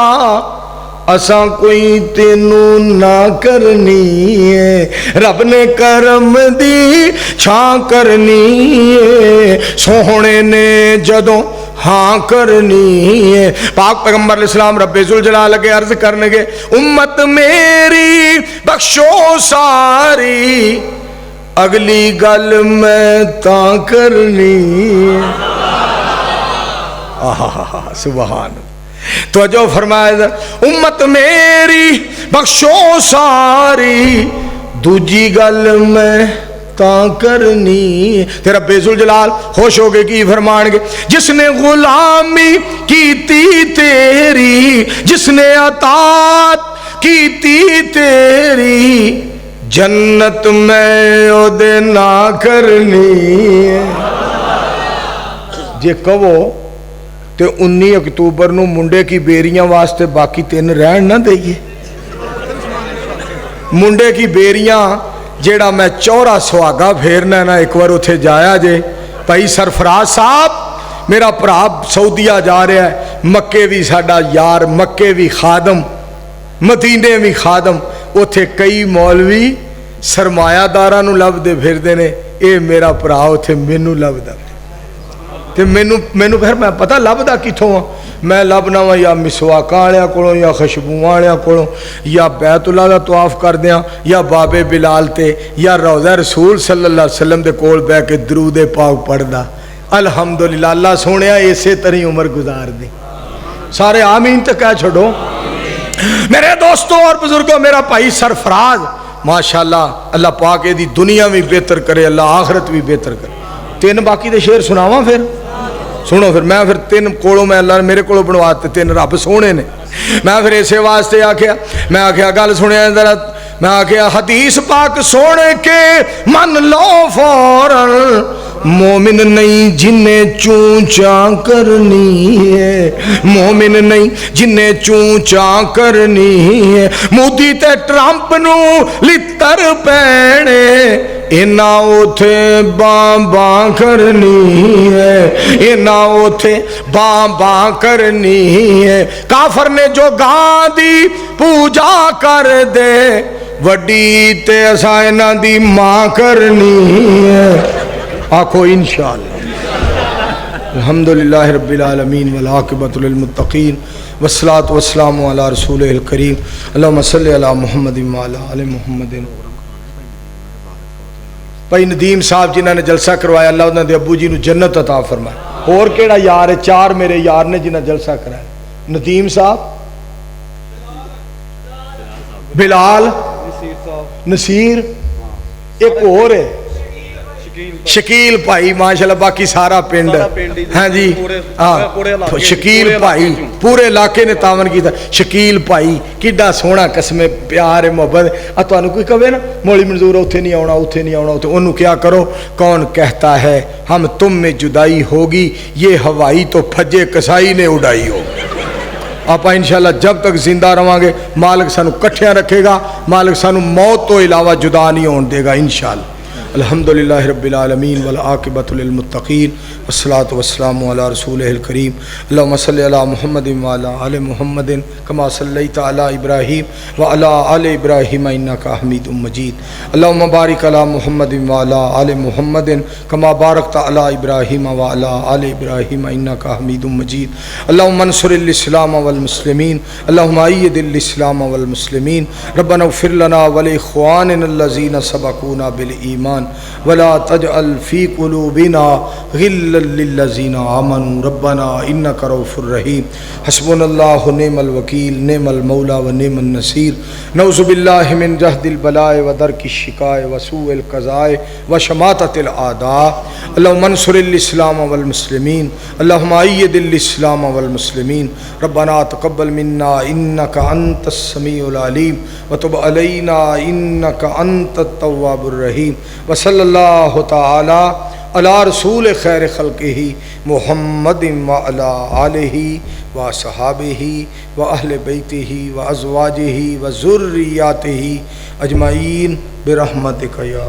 [SPEAKER 1] اساں کوئی تینوں نہ کرنی ہے. رب نے کرم دی چھاں کرنی ہے، سوہنے نے جدوں ہاں کرنی ہے. پاک پیغمبر علیہ السلام رب ذوالجلال لگے عرض کرنے گے امت میری بخشو ساری، اگلی گل میں تاں کرنی ہے. سبحان. تو جو فرمایا امت میری بخشو ساری، دوجی گل میں تاں کرنی. تیرا رب ذوالجلال خوش ہو گئے کی فرمان گے جس نے غلامی کیتی تیری، جس نے اطاعت کیتی تیری، جنت میں او دے نہ کرنی. جے کہو تے 19 اکتوبر نو منڈے کی بیریاں واسطے باقی 3 رہن نہ دئیے. منڈے کی بیریاں جیڑا میں چورا سواگا پھیرنا ہے نا، ایک بار اتھے جایا جے. بھائی سرفراز صاحب میرا بھرا سعودیہ جا رہا ہے، مکے بھی ساڈا یار، مکے بھی خادم، مدینے بھی خادم. اتھے کئی مولوی سرمایہ داراں نو لبدے پھردے نے، اے میرا بھرا اتھے مینوں لبدا تے مینوں پھر میں پتہ لبدا کتھوں ہاں. میں لبنا وا یا مسواکاں والےاں کولوں، یا خشبوواں والےاں کولوں، یا بیت اللہ دا طواف کردیاں، یا بابے بلال تے، یا روضہ رسول صلی اللہ علیہ وسلم دے کول بیٹھ کے درود پاک پڑھدا. الحمدللہ. اللہ سونیا اسی طرح عمر گزار دے. سارے آمین تے کہہ چھڑو. میرے دوستوں اور بزرگوں، میرا بھائی سرفراز ماشاءاللہ اللہ پاک دی دنیا بھی بہتر کرے، اللہ آخرت بھی بہتر کرے. 3 باقی دے شعر سناواں پھر سنو. پھر میں 3 کولوں میں اللہ نے میرے کولوں بنواتے، 3 رب سونے نے. میں پھر اسے واسطے آکھیا، میں آکھیا گل سنیا ذرا. میں آکھیا حدیث پاک سونے کے من لو فوراً، مومن نہیں جنہیں چوں چاں کرنی ہے، مومن نہیں جنہیں چوں چاں کرنی ہے، مودی تے ٹرمپ نو لتر پینے اینا اوتھے باں باں کرنی ہے، اینا اوتھے باں باں کرنی ہے، کافر نے جو گاں دی پوجا کر دے وڈی تے اساں انہاں دی ماں کرنی ہے، آکھو انشاءاللہ۔ الحمدللہ رب العالمین والعاقبۃ للمتقین والصلاۃ والسلام علی رسولہ الکریم اللہم صلی علی محمد وعلی آل محمد۔ بھائی ندیم صاحب جنہوں نے جلسہ کروایا اللہ انہوں نے ابو جی نو جنت عطا فرمائے۔ اور کیڑا یار ہے؟ چار میرے یار نے جنہوں نے جلسہ کرایا، ندیم صاحب، بلال، نصیر، ایک اور ہے شکیل بھائی، ماشاءاللہ باقی سارا پنڈ، ہاں جی ہاں شکیل بھائی پورے علاقے نے تعاون کیتا۔ شکیل بھائی کیڈا سونا قسم پیار ہے محبت ہے۔ تانوں کوئی کہے نا مولی منظور اوتھے نہیں آونا، اوتھے نہیں آونا، اوتھے انہوں کیا کرو، کون کہتا ہے ہم تم میں جدائی ہوگی، یہ ہوائی تو پھجے کسائی نے اڑائی ہوگی۔ آپ انشاءاللہ جب تک زندہ رہاں گے مالک سانو کٹھیاں رکھے گا، مالک سانو موت تو علاوہ جدا نہیں ہون دے گا انشاءاللہ۔ الحمدللہ رب العالمین والعاقبۃ للمتقین والصلاۃ والسلام علی رسولہ الکریم اللہم صلی علی محمد وعلی آل محمد کما صلیت علی ابراہیم وعلی آل ابراہیم انک حمید مجید اللہم بارک علی محمد وعلی آل محمد کما بارکت علی ابراہیم وعلی آل ابراہیم انک حمید مجید اللہم انصر الاسلام والمسلمین اللہم اید الاسلام والمسلمین ربنا اغفر لنا ولاخواننا الذین سبقونا بالایمان ولا تجعل في قلوبنا غلا للذين آمنوا ربنا إنك رؤوف رحيم حسبنا الله نعم الوكيل نعم المولى ونعم النصير نعوذ بالله من جهد البلاء ودرك الشقاء وسوء القضاء وشماتة الأعداء اللهم انصر الإسلام والمسلمين اللهم أيد الإسلام والمسلمين ربنا تقبل منا إنك أنت السميع العليم وتب علينا إنك أنت التواب الرحيم وصلی اللہ تعالی علی رسول خیر خلقہ محمد وعلی آلہ وصحابہ واہل بیتہ وازواجہ وذریاتہ اجمعین برحمتک یا